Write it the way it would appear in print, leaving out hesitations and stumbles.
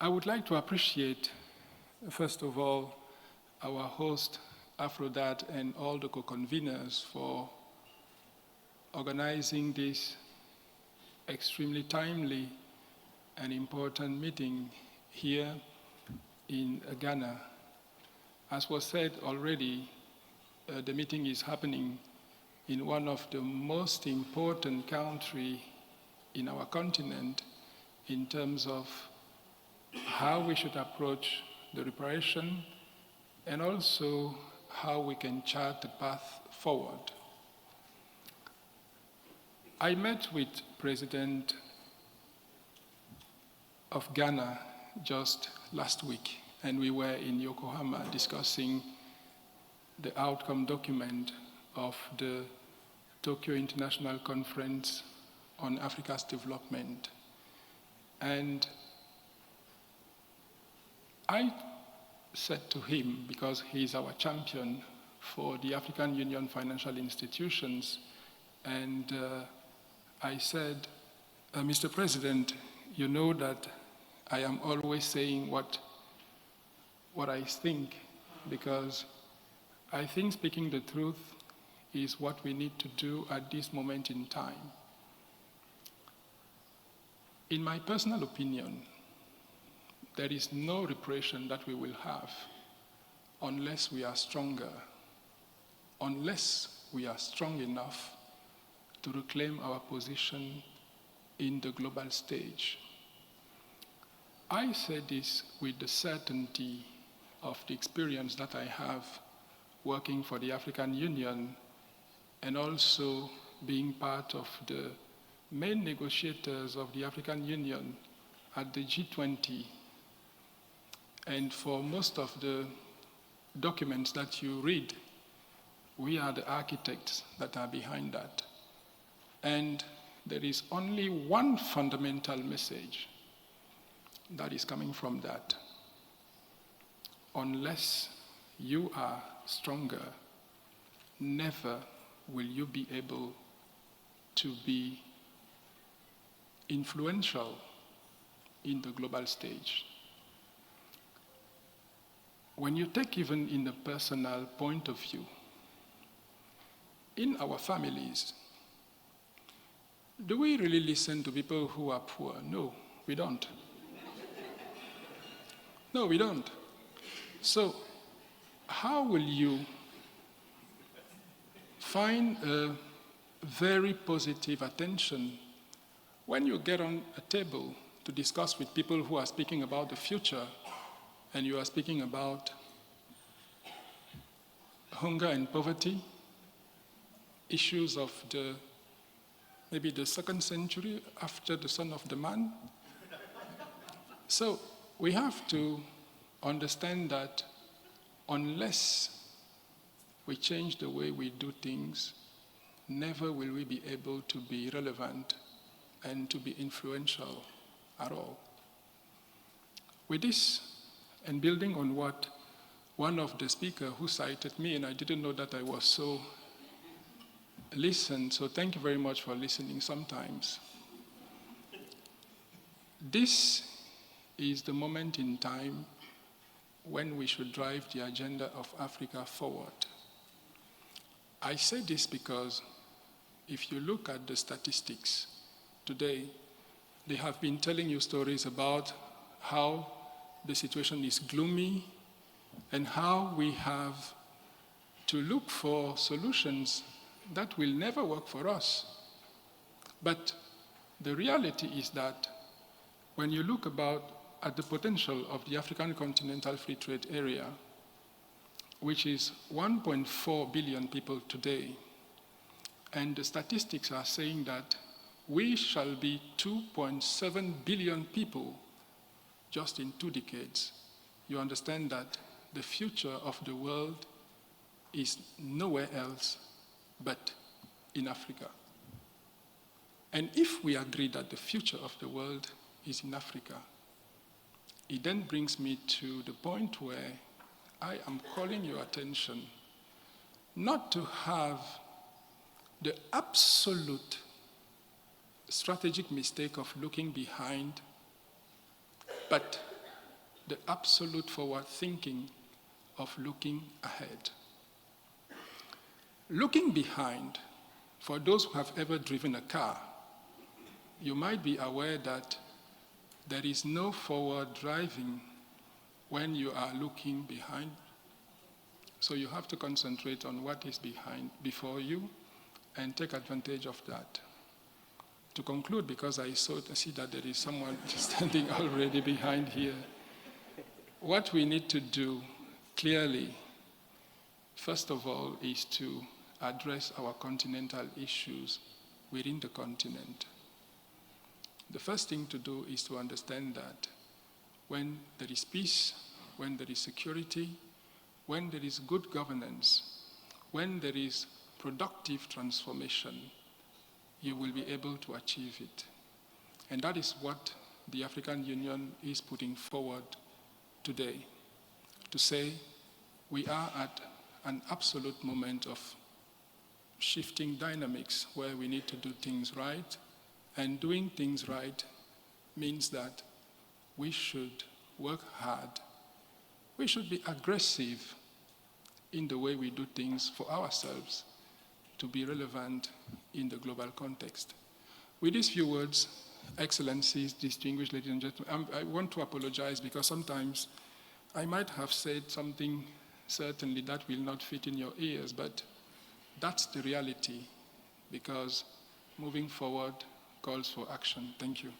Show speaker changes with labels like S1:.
S1: I would like to appreciate, first of all, our host, Aphrodite, and all the co-conveners for organizing this extremely timely and important meeting here in Ghana. As was said already, the meeting is happening in one of the most important countries in our continent in terms of how we should approach the reparation and also how we can chart the path forward. I met with President of Ghana just last week, and we were in Yokohama discussing the outcome document of the Tokyo International Conference on Africa's Development. And I said to him, because he is our champion for the African Union financial institutions, and I said, Mr. President, you know that I am always saying what I think, because I think speaking the truth is what we need to do at this moment in time. In my personal opinion, there is no reparation that we will have unless we are stronger, unless we are strong enough to reclaim our position in the global stage. I say this with the certainty of the experience that I have working for the African Union and also being part of the main negotiators of the African Union at the G20. And for most of the documents that you read, we are the architects that are behind that. And there is only one fundamental message that is coming from that. Unless you are stronger, never will you be able to be influential in the global stage. When you take even in the personal point of view, in our families, do we really listen to people who are poor? No, we don't. No, we don't. So, how will you find a very positive attention when you get on a table to discuss with people who are speaking about the future and you are speaking about hunger and poverty, issues of maybe the 2nd century after the Son of the Man? So we have to understand that unless we change the way we do things, never will we be able to be relevant and to be influential at all. With this, and building on what one of the speakers who cited me, and I didn't know that I was so listened, so thank you very much for listening sometimes. This is the moment in time when we should drive the agenda of Africa forward. I say this because if you look at the statistics today, they have been telling you stories about how the situation is gloomy and how we have to look for solutions that will never work for us. But the reality is that when you look at the potential of the African Continental Free Trade Area, which is 1.4 billion people today, and the statistics are saying that we shall be 2.7 billion people just in 2 decades, you understand that the future of the world is nowhere else but in Africa. And if we agree that the future of the world is in Africa, it then brings me to the point where I am calling your attention not to have the absolute strategic mistake of looking behind, but the absolute forward thinking of looking ahead. Looking behind, for those who have ever driven a car, you might be aware that there is no forward driving when you are looking behind. So you have to concentrate on what is before you and take advantage of that. To conclude, because I see that there is someone standing already behind here, what we need to do clearly, first of all, is to address our continental issues within the continent. The first thing to do is to understand that when there is peace, when there is security, when there is good governance, when there is productive transformation, you will be able to achieve it. And that is what the African Union is putting forward today, to say we are at an absolute moment of shifting dynamics where we need to do things right, and doing things right means that we should work hard. We should be aggressive in the way we do things for ourselves to be relevant in the global context. With these few words, Excellencies, distinguished ladies and gentlemen, I want to apologize because sometimes I might have said something certainly that will not fit in your ears, but that's the reality, because moving forward calls for action. Thank you.